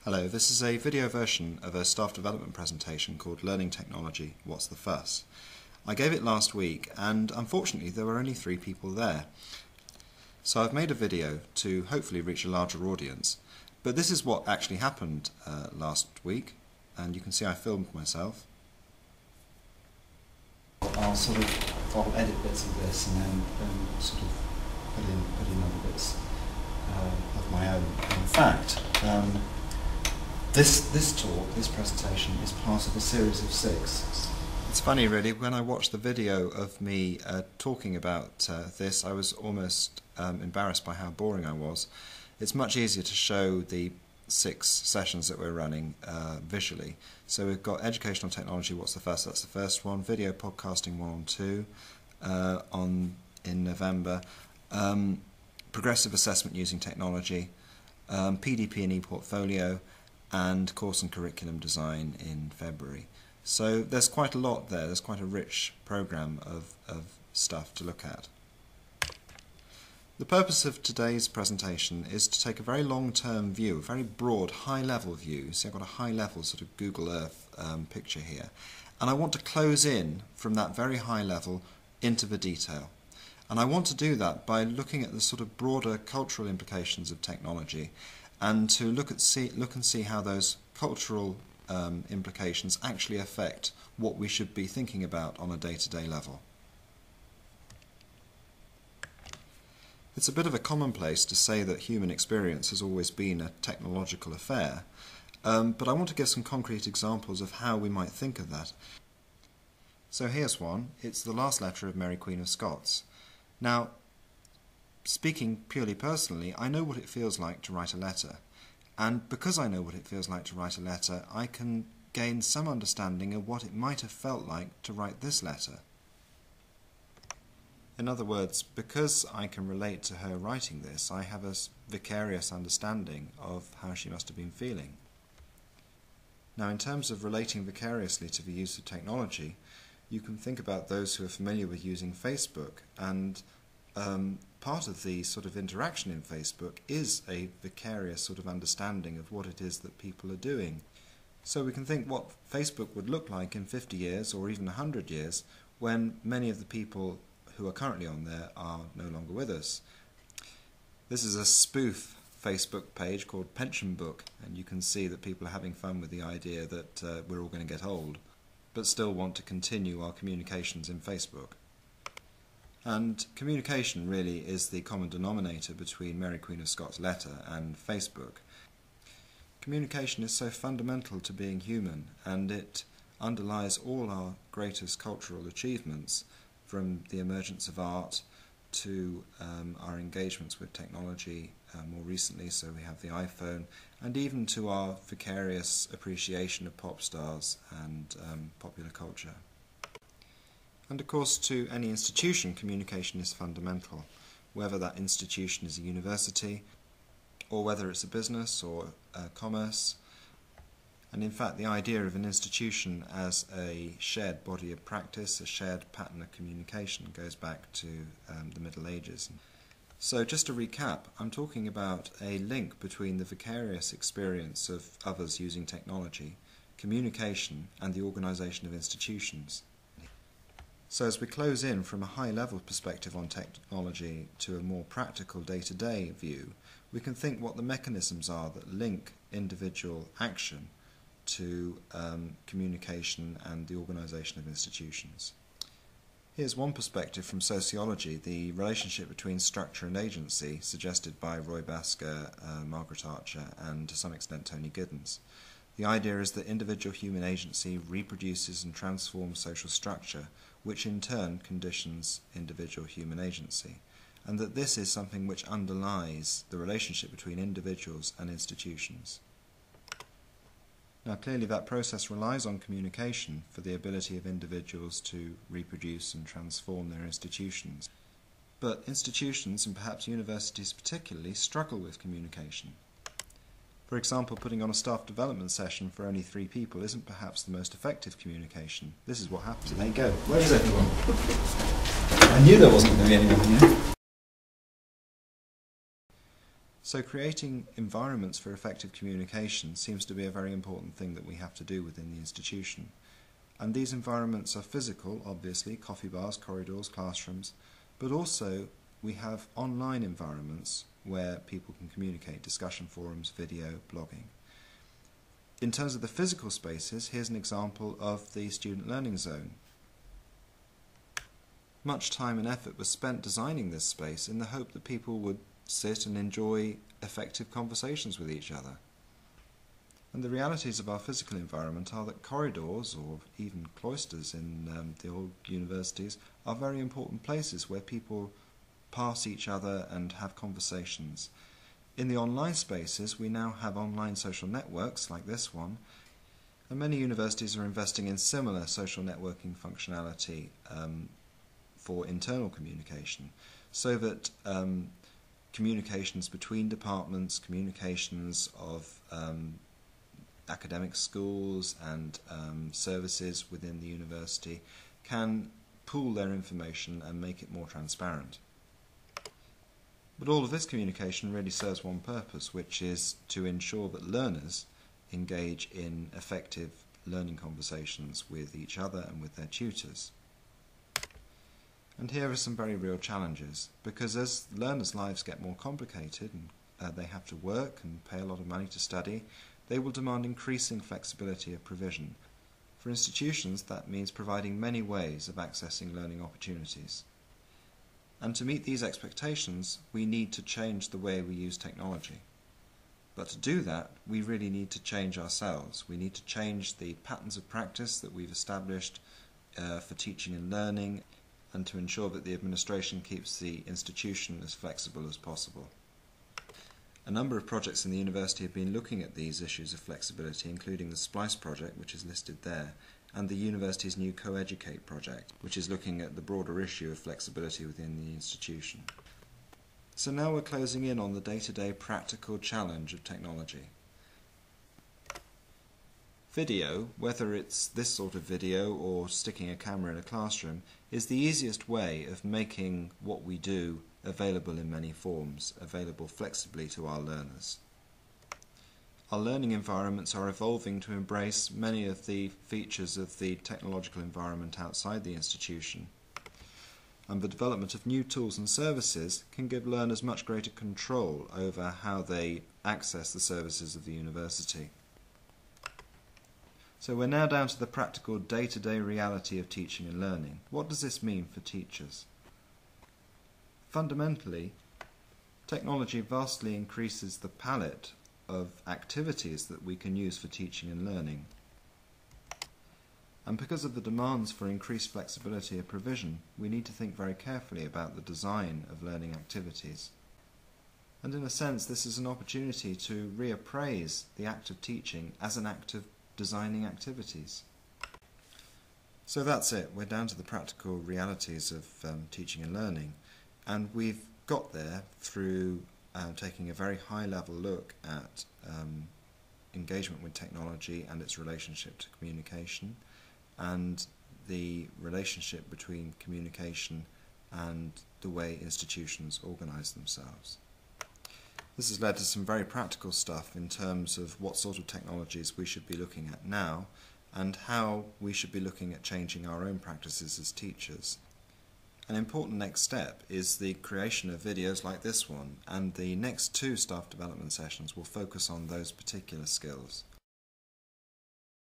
Hello, this is a video version of a staff development presentation called Learning Technology, What's the Fuss? I gave it last week and unfortunately there were only 3 people there. So I've made a video to hopefully reach a larger audience, but this is what actually happened last week, and you can see I filmed myself. I'll edit bits of this and then sort of put in other bits of my own. In fact, this talk, this presentation, is part of a series of 6. It's funny really, when I watched the video of me talking about this, I was almost embarrassed by how boring I was. It's much easier to show the 6 sessions that we're running visually. So we've got Educational Technology, What's the Fuss? That's the first one. Video Podcasting 1 and 2 in November. Progressive Assessment Using Technology, PDP and ePortfolio, and Course and Curriculum Design in February. So there's quite a lot there, there's quite a rich programme of stuff to look at. The purpose of today's presentation is to take a very long-term view, a very broad, high-level view. So I've got a high-level sort of Google Earth picture here. And I want to close in from that very high level into the detail. And I want to do that by looking at the sort of broader cultural implications of technology and to look and see how those cultural implications actually affect what we should be thinking about on a day-to-day level. It's a bit of a commonplace to say that human experience has always been a technological affair, but I want to give some concrete examples of how we might think of that. So here's one. It's the last letter of Mary Queen of Scots. Now, speaking purely personally, I know what it feels like to write a letter, and because I know what it feels like to write a letter, I can gain some understanding of what it might have felt like to write this letter. In other words, because I can relate to her writing this, I have a vicarious understanding of how she must have been feeling. Now, in terms of relating vicariously to the use of technology, you can think about those who are familiar with using Facebook, and part of the sort of interaction in Facebook is a vicarious sort of understanding of what it is that people are doing. So we can think what Facebook would look like in 50 years or even 100 years when many of the people who are currently on there are no longer with us. This is a spoof Facebook page called Pension Book, and you can see that people are having fun with the idea that we're all going to get old, but still want to continue our communications in Facebook. And communication really is the common denominator between Mary Queen of Scots' letter and Facebook. Communication is so fundamental to being human, and it underlies all our greatest cultural achievements, from the emergence of art to our engagements with technology more recently, so we have the iPhone, and even to our vicarious appreciation of pop stars and popular culture. And of course, to any institution, communication is fundamental, whether that institution is a university, or whether it's a business or commerce. And in fact, the idea of an institution as a shared body of practice, a shared pattern of communication, goes back to the Middle Ages. So just to recap, I'm talking about a link between the vicarious experience of others using technology, communication, and the organisation of institutions. So as we close in from a high-level perspective on technology to a more practical day-to-day view, we can think what the mechanisms are that link individual action to communication and the organisation of institutions. Here's one perspective from sociology, the relationship between structure and agency, suggested by Roy Basker, Margaret Archer, and to some extent Tony Giddens. The idea is that individual human agency reproduces and transforms social structure, which in turn conditions individual human agency, and that this is something which underlies the relationship between individuals and institutions. Now clearly that process relies on communication for the ability of individuals to reproduce and transform their institutions. But institutions, and perhaps universities particularly, struggle with communication. For example, putting on a staff development session for only 3 people isn't perhaps the most effective communication. This is what happens. There you go. Where is everyone? I knew there wasn't going to be anyone here. So creating environments for effective communication seems to be a very important thing that we have to do within the institution. And these environments are physical, obviously, coffee bars, corridors, classrooms, but also we have online environments where people can communicate, discussion forums, video, blogging. In terms of the physical spaces, here's an example of the Student Learning Zone. Much time and effort was spent designing this space in the hope that people would sit and enjoy effective conversations with each other. And the realities of our physical environment are that corridors, or even cloisters in the old universities, are very important places where people pass each other and have conversations. In the online spaces, we now have online social networks like this one, and many universities are investing in similar social networking functionality for internal communication, so that communications between departments, communications of academic schools and services within the university can pool their information and make it more transparent. But all of this communication really serves one purpose, which is to ensure that learners engage in effective learning conversations with each other and with their tutors. And here are some very real challenges, because as learners' lives get more complicated and they have to work and pay a lot of money to study, they will demand increasing flexibility of provision. For institutions, that means providing many ways of accessing learning opportunities. And to meet these expectations, we need to change the way we use technology. But to do that, we really need to change ourselves. We need to change the patterns of practice that we've established for teaching and learning, and to ensure that the administration keeps the institution as flexible as possible. A number of projects in the university have been looking at these issues of flexibility, including the SPLICE project, which is listed there, and the university's new Co-Educate project, which is looking at the broader issue of flexibility within the institution. So now we're closing in on the day-to-day practical challenge of technology. Video, whether it's this sort of video or sticking a camera in a classroom, is the easiest way of making what we do available in many forms, available flexibly to our learners. Our learning environments are evolving to embrace many of the features of the technological environment outside the institution, and the development of new tools and services can give learners much greater control over how they access the services of the university. So we're now down to the practical day-to-day reality of teaching and learning. What does this mean for teachers? Fundamentally, technology vastly increases the palette of activities that we can use for teaching and learning. And because of the demands for increased flexibility of provision, we need to think very carefully about the design of learning activities. And in a sense, this is an opportunity to reappraise the act of teaching as an act of designing activities. So that's it. We're down to the practical realities of teaching and learning, and we've got there through taking a very high-level look at engagement with technology and its relationship to communication, and the relationship between communication and the way institutions organise themselves. This has led to some very practical stuff in terms of what sort of technologies we should be looking at now and how we should be looking at changing our own practices as teachers. An important next step is the creation of videos like this one, and the next 2 staff development sessions will focus on those particular skills.